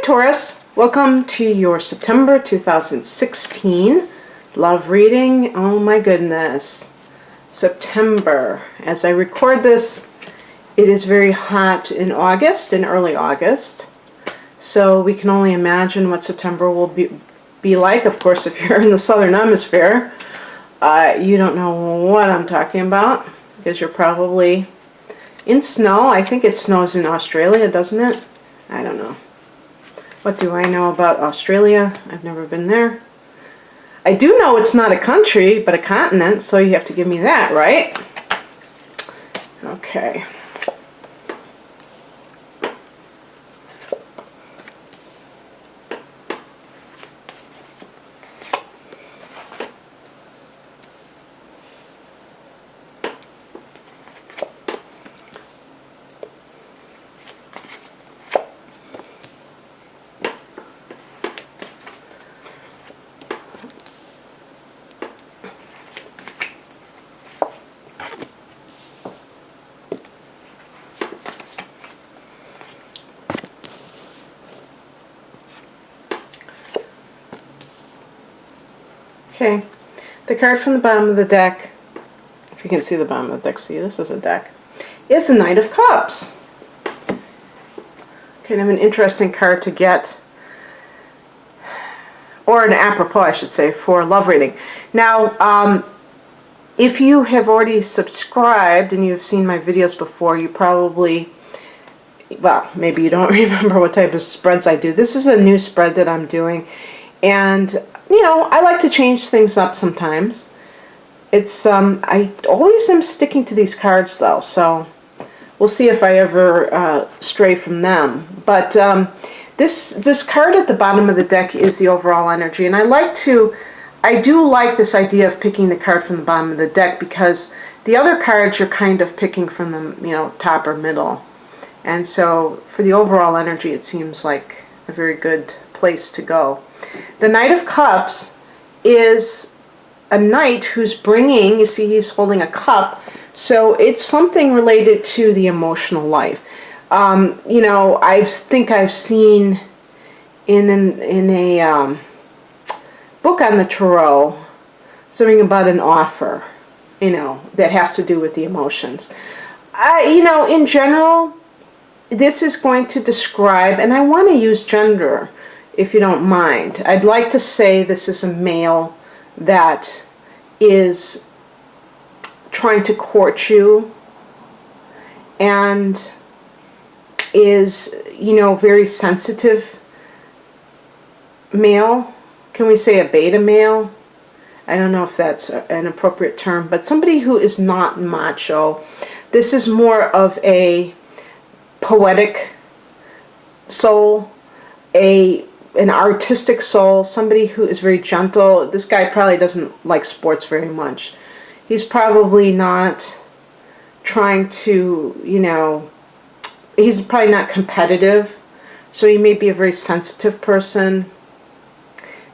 Taurus, welcome to your September 2016 love reading. Oh my goodness, September. As I record this, it is very hot in August, in early August. So we can only imagine what September will be like. Of course, if you're in the southern hemisphere, you don't know what I'm talking about because you're probably in snow. I think it snows in Australia, doesn't it? I don't know. What do I know about Australia? I've never been there. I do know it's not a country, but a continent, so you have to give me that, right? Okay. Okay, the card from the bottom of the deck, if you can see the bottom of the deck, see this is a deck, is the Knight of Cups. Kind of an interesting card to get, or an apropos, I should say, for love reading. Now, if you have already subscribed and you've seen my videos before, you probably, well, maybe you don't remember what type of spreads I do. This is a new spread that I'm doing, and you know, I like to change things up sometimes. It's I always am sticking to these cards though, so we'll see if I ever stray from them. But this card at the bottom of the deck is the overall energy, and I do like this idea of picking the card from the bottom of the deck, because the other cards you're kind of picking from the, you know, top or middle. And so for the overall energy, it seems like a very good place to go. The Knight of Cups is a knight who's bringing, you see he's holding a cup, so it's something related to the emotional life. You know, I think I've seen in a book on the Tarot something about an offer, you know, that has to do with the emotions. You know, in general, this is going to describe, and I want to use gender, if you don't mind. I'd like to say this is a male that is trying to court you and is, you know, very sensitive male. Can we say a beta male? I don't know if that's an appropriate term, but somebody who is not macho. This is more of a poetic soul, an artistic soul, somebody who is very gentle. This guy probably doesn't like sports very much. He's probably not trying to, you know, he's probably not competitive, so he may be a very sensitive person,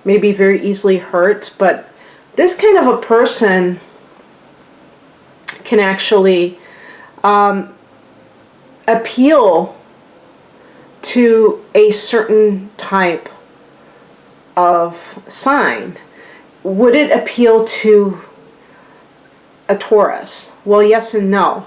maybe very easily hurt, but this kind of a person can actually appeal to a certain type of sign. Would it appeal to a Taurus? Well, yes and no.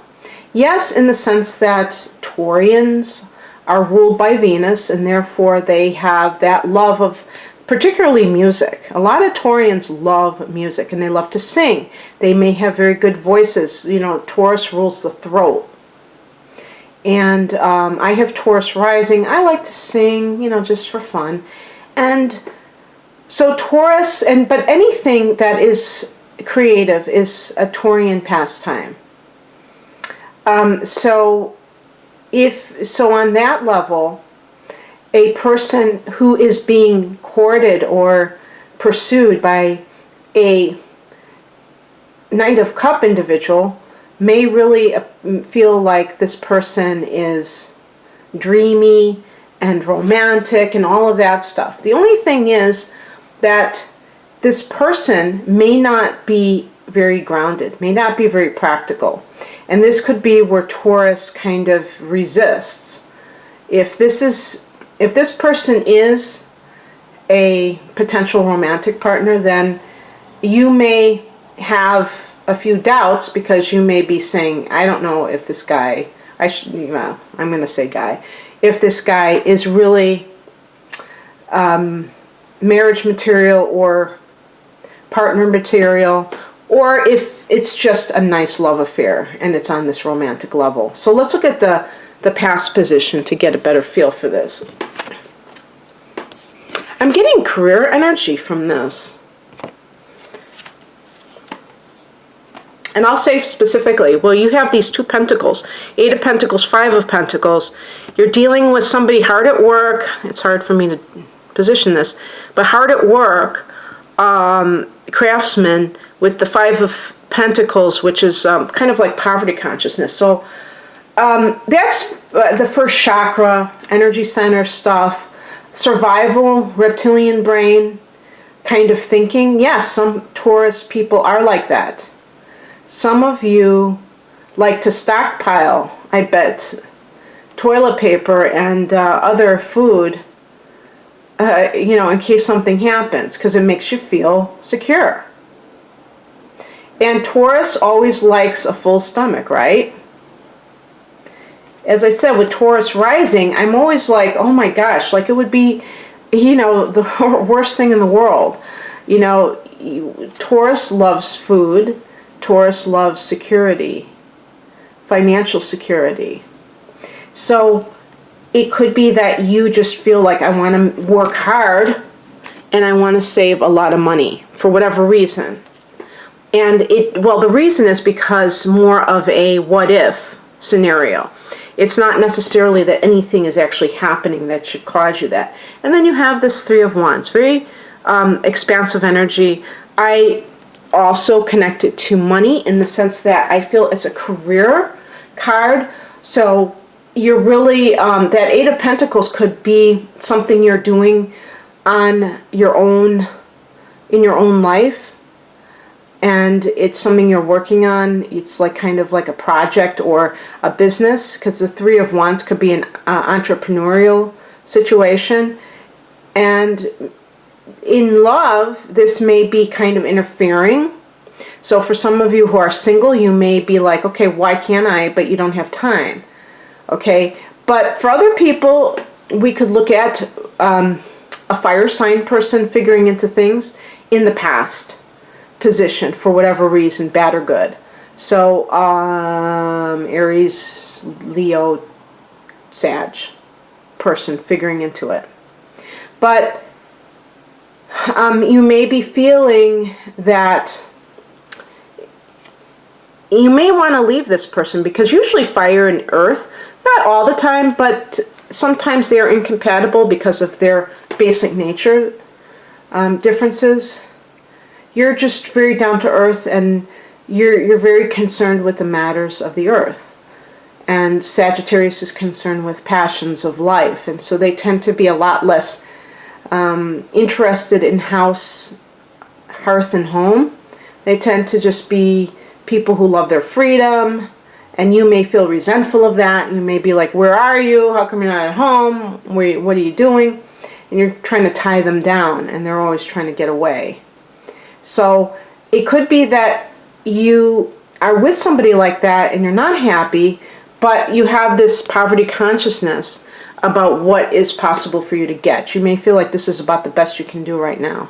Yes, in the sense that Taurians are ruled by Venus, and therefore they have that love of particularly music. A lot of Taurians love music, and they love to sing. They may have very good voices. You know, Taurus rules the throat. And I have Taurus rising. I like to sing, you know, just for fun. And so Taurus, but anything that is creative is a Taurian pastime. So on that level, a person who is being courted or pursued by a Knight of Cup individual may really feel like this person is dreamy and romantic and all of that stuff. The only thing is that this person may not be very grounded, may not be very practical. And this could be where Taurus kind of resists. If this is if this person is a potential romantic partner, then you may have a few doubts because you may be saying, I don't know if this guy, well, I'm going to say guy, if this guy is really marriage material or partner material, or if it's just a nice love affair and it's on this romantic level. So let's look at the past position to get a better feel for this. I'm getting career energy from this. And I'll say specifically, well, you have these 2 pentacles, 8 of Pentacles, 5 of Pentacles. You're dealing with somebody hard at work. It's hard for me to position this, but hard at work, craftsman with the 5 of Pentacles, which is kind of like poverty consciousness. So that's the first chakra, energy center stuff, survival, reptilian brain kind of thinking. Yes, some Taurus people are like that. Some of you like to stockpile, I bet, toilet paper and other food, you know, in case something happens, because it makes you feel secure. And Taurus always likes a full stomach, right? As I said, with Taurus rising, I'm always like, oh my gosh, like it would be, you know, the worst thing in the world. You know, Taurus loves food. Taurus loves security, financial security. So it could be that you just feel like, I want to work hard and I want to save a lot of money for whatever reason. And well, the reason is because more of a what if scenario. It's not necessarily that anything is actually happening that should cause you that. And then you have this 3 of Wands, very expansive energy. I also connect it to money in the sense that I feel it's a career card. So you're really, that 8 of Pentacles could be something you're doing on your own, in your own life. And it's something you're working on. It's like kind of like a project or a business, because the 3 of Wands could be an entrepreneurial situation. And in love, this may be kind of interfering. So for some of you who are single, you may be like, okay, why can't I? But you don't have time. Okay. But for other people, we could look at a fire sign person figuring into things in the past position for whatever reason, bad or good. So Aries, Leo, Sag person figuring into it. But you may be feeling that you may want to leave this person, because usually fire and earth, not all the time, but sometimes they are incompatible because of their basic nature differences. You're just very down to earth, and you're very concerned with the matters of the earth. And Sagittarius is concerned with passions of life, and so they tend to be a lot less interested in house, hearth, and home. They tend to just be people who love their freedom, and you may feel resentful of that. You may be like, where are you? How come you're not at home? What are you doing? And you're trying to tie them down, and they're always trying to get away. So it could be that you are with somebody like that and you're not happy, but you have this poverty consciousness about what is possible for you to get. You may feel like this is about the best you can do right now.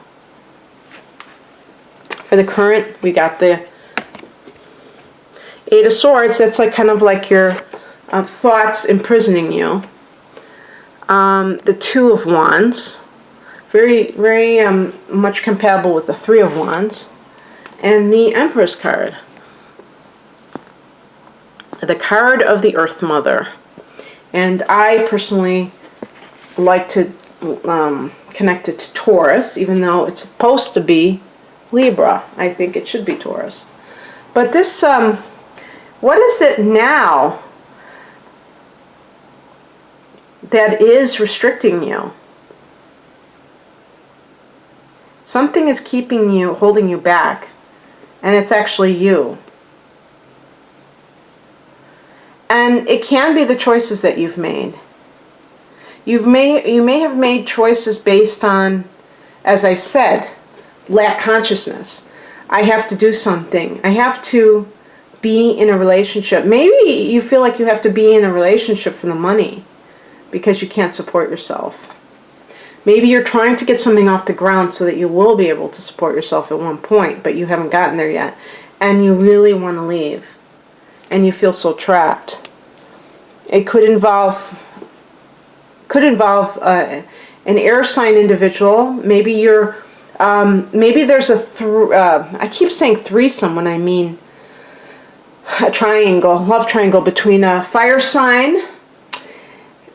For the current, we got the 8 of Swords. That's like kind of like your thoughts imprisoning you. The 2 of Wands. Very, very much compatible with the 3 of Wands. And the Empress card. The card of the Earth Mother. And I personally like to connect it to Taurus, even though it's supposed to be Libra. I think it should be Taurus. But this, what is it now that is restricting you? Something is keeping you, holding you back, and it's actually you. And it can be the choices that you've made. You may have made choices based on, as I said, lack consciousness. I have to do something. I have to be in a relationship. Maybe you feel like you have to be in a relationship for the money because you can't support yourself. Maybe you're trying to get something off the ground so that you will be able to support yourself at one point, but you haven't gotten there yet. And you really want to leave. And you feel so trapped. It could involve an air sign individual. Maybe you're, maybe there's I keep saying threesome when I mean a triangle, love triangle between a fire sign,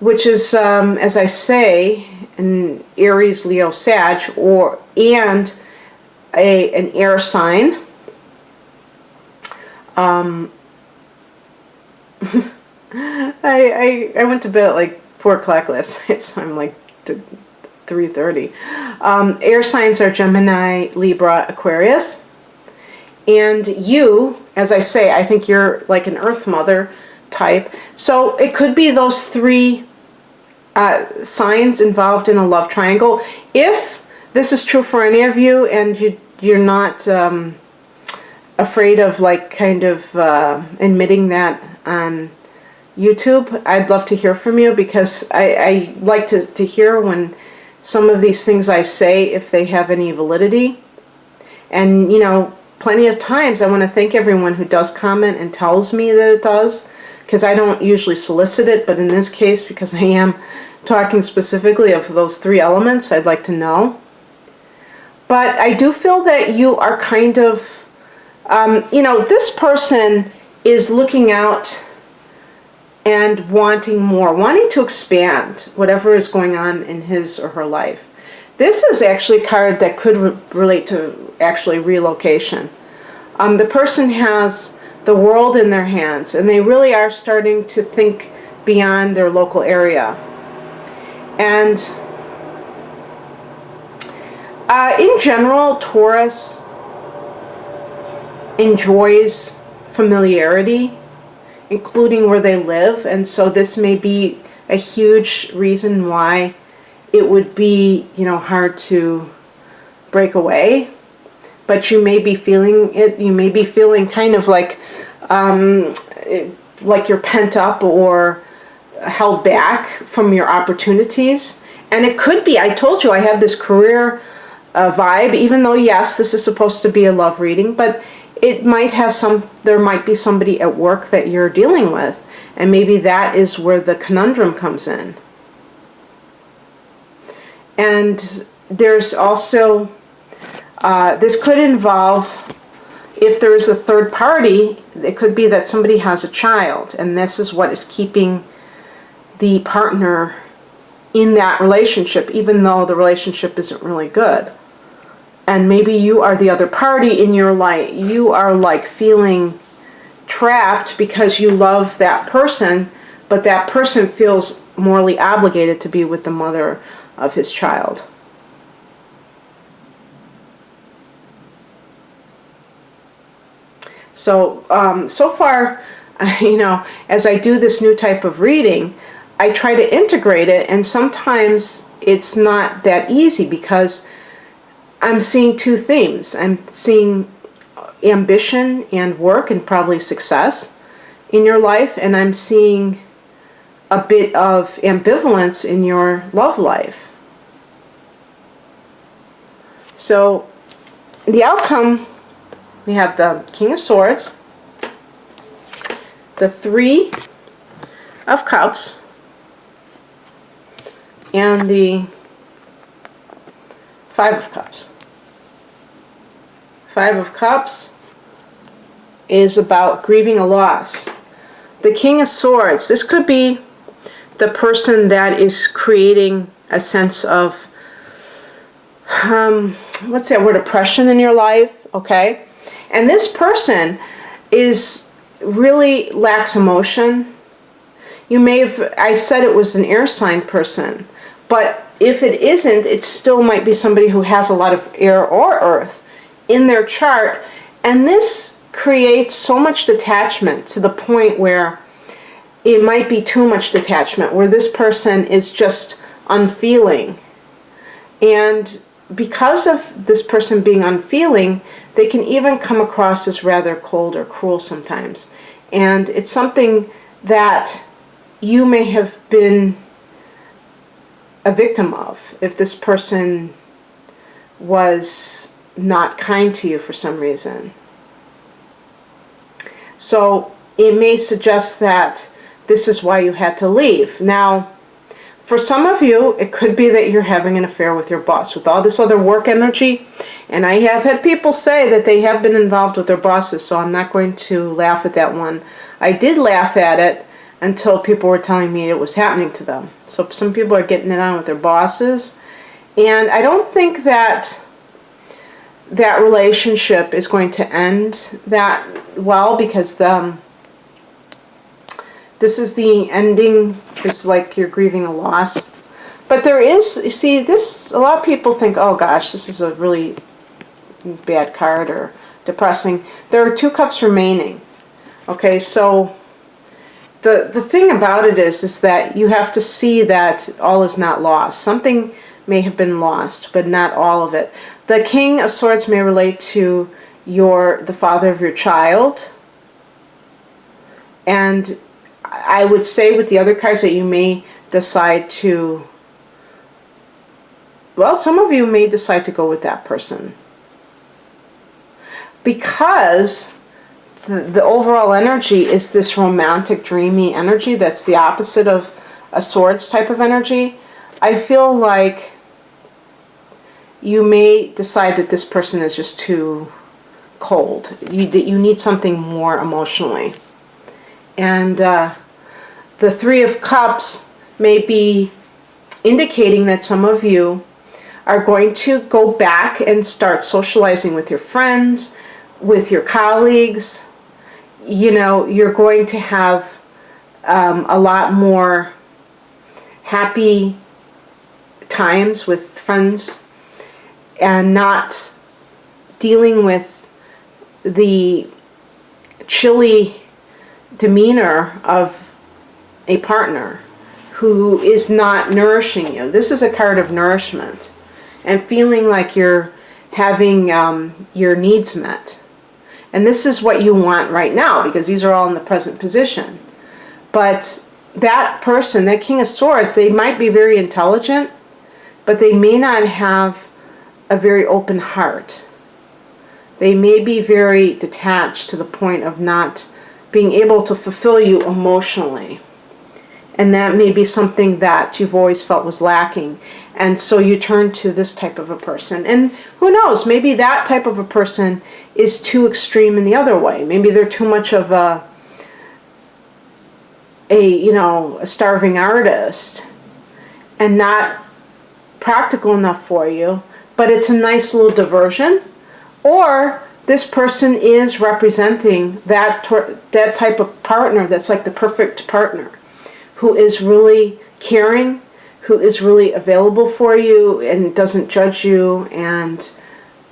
which is, as I say, an Aries, Leo, Sag, and an air sign. I went to bed at like 4 o'clock last night, so I'm like 3:30. Air signs are Gemini, Libra, Aquarius. And you, as I say, I think you're like an Earth Mother type. So it could be those 3 signs involved in a love triangle. If this is true for any of you and you're not afraid of like kind of admitting that on YouTube, I'd love to hear from you, because I like to hear when some of these things I say, if they have any validity. And you know, plenty of times I want to thank everyone who does comment and tells me that it does, because I don't usually solicit it, but in this case, because I am talking specifically of those 3 elements, I'd like to know. But I do feel that you are kind of, you know, this person is looking out and wanting more, wanting to expand whatever is going on in his or her life. This is actually a card that could relate to actually relocation. The person has the world in their hands, and they really are starting to think beyond their local area. And in general, Taurus enjoys familiarity, including where they live, and so this may be a huge reason why it would be, you know, hard to break away. But you may be feeling it. You may be feeling kind of like you're pent up or held back from your opportunities. And it could be, I told you, I have this career vibe, even though yes, this is supposed to be a love reading, but it might have there might be somebody at work that you're dealing with, and maybe that is where the conundrum comes in. And there's also, this could involve, if there is a third party, it could be that somebody has a child, and this is what is keeping the partner in that relationship, even though the relationship isn't really good. And maybe you are the other party in your life. You are like feeling trapped because you love that person, but that person feels morally obligated to be with the mother of his child. So, so far, you know, as I do this new type of reading, I try to integrate it, and sometimes it's not that easy because I'm seeing 2 themes. I'm seeing ambition and work and probably success in your life, and I'm seeing a bit of ambivalence in your love life. So the outcome, we have the King of Swords, the 3 of Cups, and the 5 of Cups. 5 of Cups is about grieving a loss. The King of Swords, this could be the person that is creating a sense of, what's that word, oppression in your life, okay? And this person is really lacks emotion. You may have, I said it was an air sign person, but if it isn't, it still might be somebody who has a lot of air or earth in their chart. And this creates so much detachment to the point where it might be too much detachment, where this person is just unfeeling. And because of this person being unfeeling, they can even come across as rather cold or cruel sometimes. And it's something that you may have been a victim of if this person was not kind to you for some reason. So it may suggest that this is why you had to leave. Now, for some of you, it could be that you're having an affair with your boss, with all this other work energy. And I have had people say that they have been involved with their bosses, so I'm not going to laugh at that one. I did laugh at it until people were telling me it was happening to them. So some people are getting it on with their bosses. And I don't think that that relationship is going to end that well, because this is the ending. This is like you're grieving a loss. But there is, you see, this, a lot of people think, oh gosh, this is a really bad card or depressing. There are 2 cups remaining. Okay, so the thing about it is that you have to see that all is not lost. Something may have been lost, but not all of it. The King of Swords may relate to the father of your child. And I would say with the other cards that you may decide to, well, some of you may decide to go with that person. Because the overall energy is this romantic, dreamy energy that's the opposite of a swords type of energy. I feel like you may decide that this person is just too cold. That you need something more emotionally. And the 3 of Cups may be indicating that some of you are going to go back and start socializing with your friends, with your colleagues. You know, you're going to have a lot more happy times with friends and not dealing with the chilly demeanor of a partner who is not nourishing you. This is a card of nourishment and feeling like you're having your needs met. And this is what you want right now, because these are all in the present position. But that person, that King of Swords, they might be very intelligent, but they may not have a very open heart. They may be very detached to the point of not being able to fulfill you emotionally. And that may be something that you've always felt was lacking. And so you turn to this type of a person. And who knows, maybe that type of a person is too extreme in the other way. Maybe they're too much of a starving artist and not practical enough for you, but it's a nice little diversion. Or this person is representing that type of partner that's like the perfect partner, who is really caring, who is really available for you and doesn't judge you and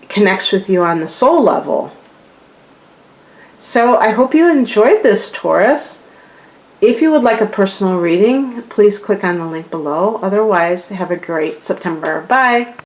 connects with you on the soul level. So I hope you enjoyed this, Taurus. If you would like a personal reading, please click on the link below. Otherwise, have a great September. Bye.